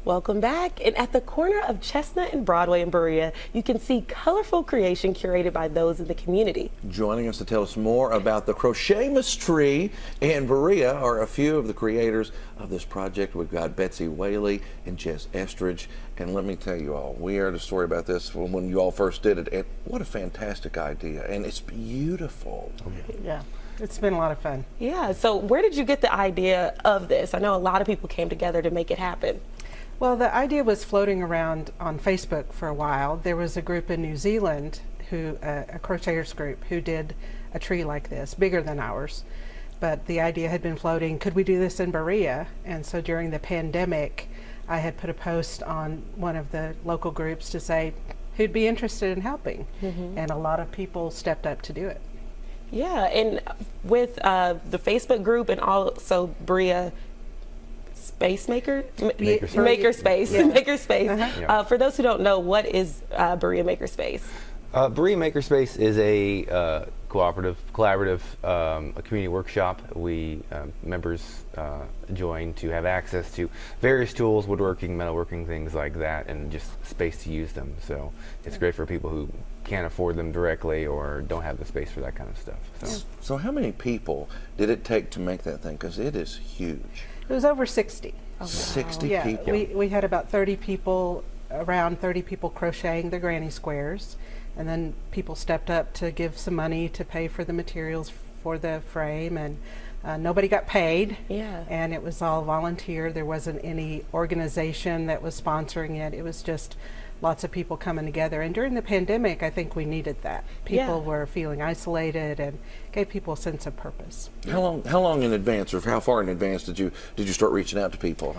Welcome back. And at the corner of Chestnut and Broadway in Berea, you can see colorful creation curated by those in the community. Joining us to tell us more about the Crochetmas tree in Berea are a few of the creators of this project. We've got Betsy, Whaley, and Jess, Estridge. And let me tell you all, we heard a story about this when you all first did it. And what a fantastic idea. And it's beautiful. Yeah. It's been a lot of fun. Yeah, so where did you get the idea of this? I know a lot of people came together to make it happen. Well, the idea was floating around on Facebook for a while. There was a group in New Zealand, a crocheters group, who did a tree like this, bigger than ours. But the idea had been floating, could we do this in Berea? And so during the pandemic, I had put a post on one of the local groups to say who'd be interested in helping. And a lot of people stepped up to do it. Yeah, and with the Facebook group and also Berea Makerspace. For those who don't know, what is Berea Makerspace? Berea Makerspace is a collaborative a community workshop. We members join to have access to various tools, woodworking, metalworking, things like that, and just space to use them. So it's great for people who can't afford them directly or don't have the space for that kind of stuff. So how many people did it take to make that thing? Because it is huge. It was over 60. Oh, wow. 60 yeah, people. we had about 30 people, around 30 people crocheting the granny squares, and then people stepped up to give some money to pay for the materials for the frame, and nobody got paid. Yeah. And it was all volunteer. There wasn't any organization that was sponsoring it. It was just lots of people coming together. And during the pandemic, I think we needed that. People were feeling isolated, and gave people a sense of purpose. How long in advance, or how far in advance did you start reaching out to people?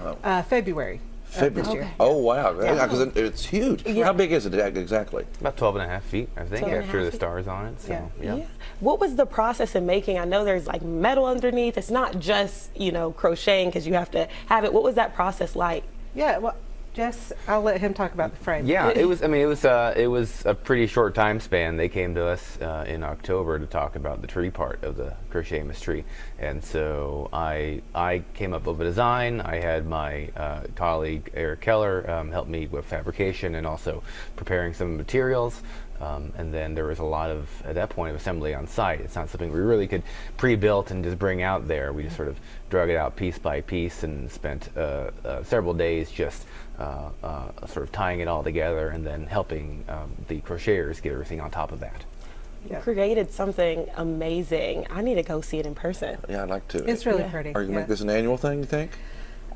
February. February. This year. Oh wow, because it's huge. How big is it exactly? About 12.5 feet, I think, 12.5 after the feet. stars on it. So, Yeah. What was the process in making? I know there's like metal underneath. It's not just, crocheting because you have to have it. What was that process like? Yeah, well, Jess, I'll let him talk about the frame. Yeah, it was a pretty short time span. They came to us in October to talk about the tree part of the Crochetmas tree, and so I came up with a design. I had my colleague Eric Keller help me with fabrication and also preparing some materials. And then there was a lot of, at that point, of assembly on site. It's not something we really could pre-built and just bring out there. We just sort of drug it out piece by piece and spent several days just sort of tying it all together and then helping the crocheters get everything on top of that. You created something amazing. I need to go see it in person. Yeah, I'd like to. It's really pretty. Are you gonna make this an annual thing, you think?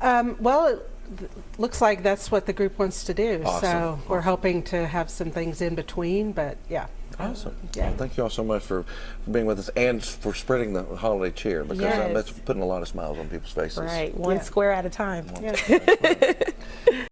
Well, it looks like that's what the group wants to do. Awesome. So we're hoping to have some things in between, but yeah. Awesome. Yeah. Well, thank you all so much for being with us and for spreading the holiday cheer, because that's putting a lot of smiles on people's faces. Right, one square at a time. Yeah.